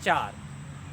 4,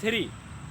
3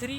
3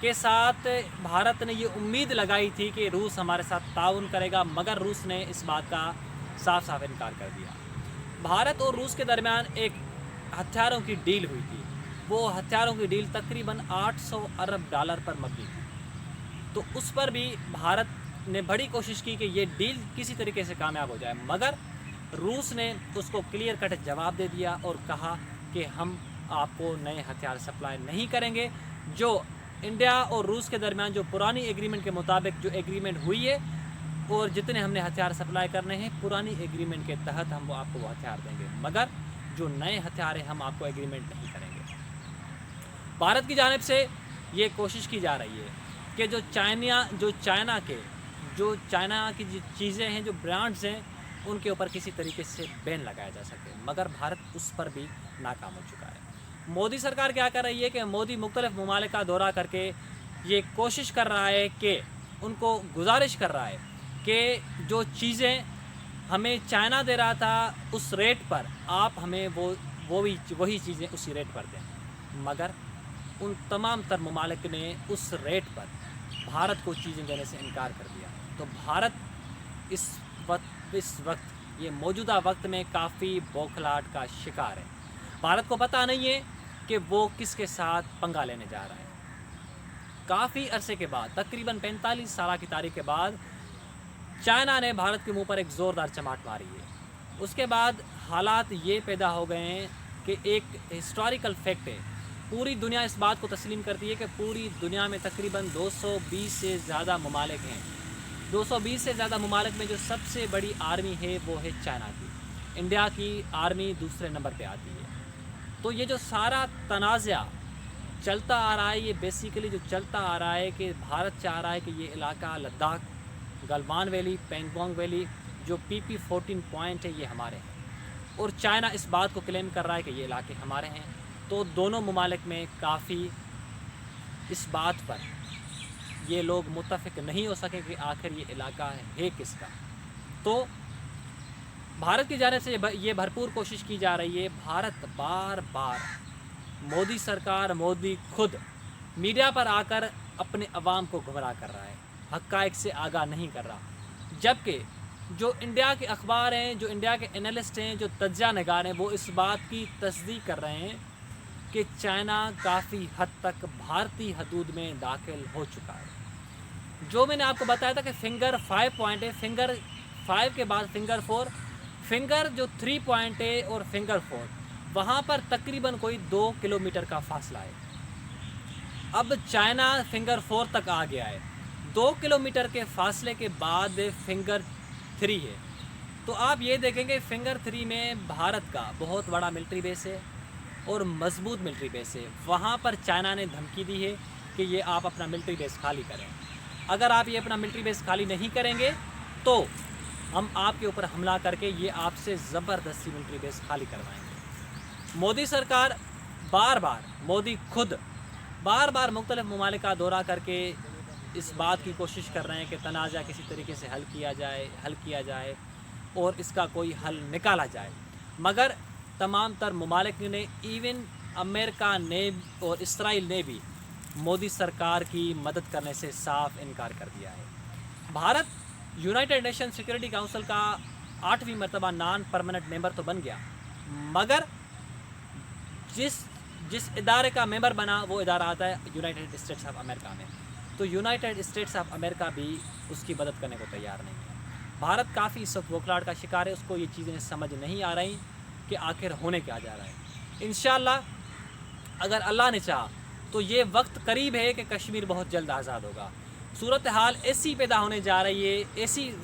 کے ساتھ بھارت نے یہ امید لگائی تھی کہ روس ہمارے ساتھ تعاون کرے گا، مگر روس نے اس بات کا صاف صاف انکار کر دیا۔ بھارت اور روس کے درمیان ایک ہتھیاروں کی ڈیل ہوئی تھی، وہ ہتھیاروں کی ڈیل تقریباً 800 ارب ڈالر پر مبنی تھی، تو اس پر بھی بھارت نے بڑی کوشش کی کہ یہ ڈیل کسی طریقے سے کامیاب ہو جائے، مگر روس نے اس کو کلیئر کٹ جواب دے دیا اور کہا کہ ہم آپ کو نئے ہتھیار سپلائی نہیں کریں گے۔ جو انڈیا اور روس کے درمیان جو پرانی ایگریمنٹ کے مطابق جو ایگریمنٹ ہوئی ہے اور جتنے ہم نے ہتھیار سپلائی کرنے ہیں پرانی ایگریمنٹ کے تحت ہم آپ کو وہ ہتھیار دیں گے، مگر جو نئے ہتھیار ہیں ہم آپ کو ایگریمنٹ نہیں کریں گے۔ بھارت کی جانب سے یہ کوشش کی جا رہی ہے کہ جو چائنا کی جو چیزیں ہیں، جو برانڈز ہیں، ان کے اوپر کسی طریقے سے بین لگایا جا سکے، مگر بھارت اس پر بھی ناکام ہو چکا ہے۔ مودی سرکار کیا کر رہی ہے کہ مودی مختلف ممالک کا دورہ کر کے یہ کوشش کر رہا ہے کہ ان کو گزارش کر رہا ہے کہ جو چیزیں ہمیں چائنا دے رہا تھا اس ریٹ پر آپ ہمیں وہی چیزیں اسی ریٹ پر دیں، مگر ان تمام تر ممالک نے اس ریٹ پر بھارت کو چیزیں دینے سے انکار کر دیا۔ تو بھارت اس وقت یہ موجودہ وقت میں کافی بوکھلاہٹ کا شکار ہے۔ بھارت کو پتہ نہیں ہے کہ وہ کس کے ساتھ پنگا لینے جا رہا ہے۔ کافی عرصے کے بعد، تقریباً 45 سالہ کی تاریخ کے بعد، چائنا نے بھارت کے منہ پر ایک زوردار چماٹ ماری ہے۔ اس کے بعد حالات یہ پیدا ہو گئے ہیں کہ ایک ہسٹوریکل فیکٹ ہے، پوری دنیا اس بات کو تسلیم کرتی ہے کہ پوری دنیا میں تقریباً 220 سے زیادہ ممالک ہیں۔ 220 سے زیادہ ممالک میں جو سب سے بڑی آرمی ہے وہ ہے چائنا کی۔ انڈیا کی آرمی دوسرے نمبر پہ آتی ہے۔ تو یہ جو سارا تنازع چلتا آ رہا ہے، یہ بیسیکلی جو چلتا آ رہا ہے کہ بھارت چاہ رہا ہے کہ یہ علاقہ لداخ، گلوان ویلی، پینگونگ ویلی، جو PP-14 پوائنٹ ہے یہ ہمارے ہیں، اور چائنا اس بات کو کلیم کر رہا ہے کہ یہ علاقے ہمارے ہیں۔ تو دونوں ممالک میں کافی اس بات پر یہ لوگ متفق نہیں ہو سکے کہ آخر یہ علاقہ ہے کس کا۔ تو بھارت کی جانب سے یہ بھرپور کوشش کی جا رہی ہے۔ بھارت بار بار مودی سرکار، مودی خود میڈیا پر آ کر اپنے عوام کو گمراہ کر رہا ہے، حقائق سے آگاہ نہیں کر رہا، جبکہ جو انڈیا کے اخبار ہیں، جو انڈیا کے انالسٹ ہیں، جو تجزیہ نگار ہیں، وہ اس بات کی تصدیق کر رہے ہیں کہ چائنا کافی حد تک بھارتی حدود میں داخل ہو چکا ہے۔ جو میں نے آپ کو بتایا تھا کہ فنگر 5 پوائنٹ ہے، فنگر 5 کے بعد فنگر 4، فنگر جو 3 پوائنٹ ہے اور فنگر 4، وہاں پر تقریباً کوئی 2 کلومیٹر کا فاصلہ ہے۔ اب چائنا فنگر 4 تک آ گیا ہے، 2 کلومیٹر کے فاصلے کے بعد فنگر 3 ہے۔ تو آپ یہ دیکھیں گے فنگر 3 میں بھارت کا بہت بڑا ملٹری بیس ہے اور مضبوط ملٹری بیس ہے۔ وہاں پر چائنا نے دھمکی دی ہے کہ یہ آپ اپنا ملٹری بیس خالی کریں، اگر آپ یہ اپنا ملٹری بیس خالی نہیں کریں گے تو ہم آپ کے اوپر حملہ کر کے یہ آپ سے زبردستی ملٹری بیس خالی کروائیں گے۔ مودی سرکار مودی خود بار بار مختلف ممالک کا دورہ کر کے اس بات کی کوشش کر رہے ہیں کہ تنازع کسی طریقے سے حل کیا جائے اور اس کا کوئی حل نکالا جائے، مگر تمام تر ممالک نے، ایون امریکہ نے اور اسرائیل نے بھی مودی سرکار کی مدد کرنے سے صاف انکار کر دیا ہے۔ Bharat United nation security council کا 8ویں مرتبہ نان پرماننٹ ممبر تو بن گیا، مگر جس ادارے کا ممبر بنا وہ ادارہ آتا ہے یونائٹڈ اسٹیٹس آف امریکہ میں، تو یونائٹڈ اسٹیٹس آف امریکہ بھی اس کی مدد کرنے کو تیار نہیں ہے۔ بھارت کافی اس وقت بوکھلاہٹ کا شکار ہے، اس کو یہ چیزیں سمجھ نہیں آ رہی کہ آخر ہونے کیا جا رہا ہے۔ انشاءاللہ اگر اللہ نے چاہا تو یہ وقت قریب ہے کہ کشمیر بہت جلد آزاد ہوگا۔ صورتحال ایسی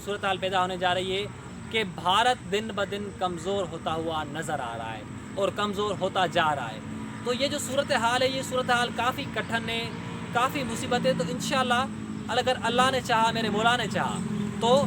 صورتحال پیدا ہونے جا رہی ہے کہ بھارت دن بدن کمزور ہوتا ہوا نظر آ رہا ہے اور کمزور ہوتا جا رہا ہے۔ تو یہ جو صورتحال ہے، یہ صورتحال کافی کٹھن ہے، کافی مصیبت ہے۔ تو انشاءاللہ اگر اللہ نے چاہا، میرے مولا نے چاہا، تو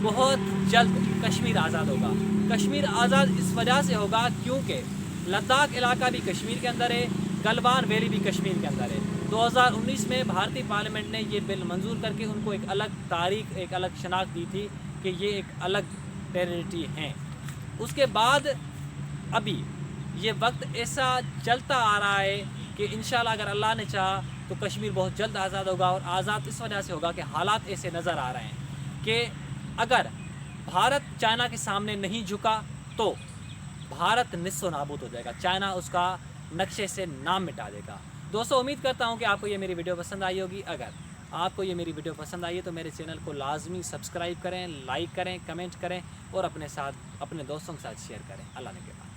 بہت جلد کشمیر آزاد ہوگا۔ کشمیر آزاد اس وجہ سے ہوگا کیونکہ لداخ علاقہ بھی کشمیر کے اندر ہے، گلوان ویلی بھی کشمیر کے اندر ہے۔ 2019 میں بھارتی پارلیمنٹ نے یہ بل منظور کر کے ان کو ایک الگ تاریخ، ایک الگ شناخت دی تھی کہ یہ ایک الگ ٹیریٹری ہیں۔ اس کے بعد ابھی یہ وقت ایسا چلتا آ رہا ہے کہ انشاءاللہ اگر اللہ نے چاہا تو کشمیر بہت جلد آزاد ہوگا، اور آزاد اس وجہ سے ہوگا کہ حالات ایسے نظر آ رہے ہیں کہ اگر بھارت چائنا کے سامنے نہیں جھکا تو بھارت نصف و نابود ہو جائے گا، چائنا اس کا نقشے سے نام مٹا دے گا۔ دوستو امید کرتا ہوں کہ آپ کو یہ میری ویڈیو پسند آئی ہوگی۔ اگر آپ کو یہ میری ویڈیو پسند آئی ہے تو میرے چینل کو لازمی سبسکرائب کریں، لائک کریں، کمنٹ کریں اور اپنے دوستوں کے ساتھ شیئر کریں۔ اللہ نے کے بعد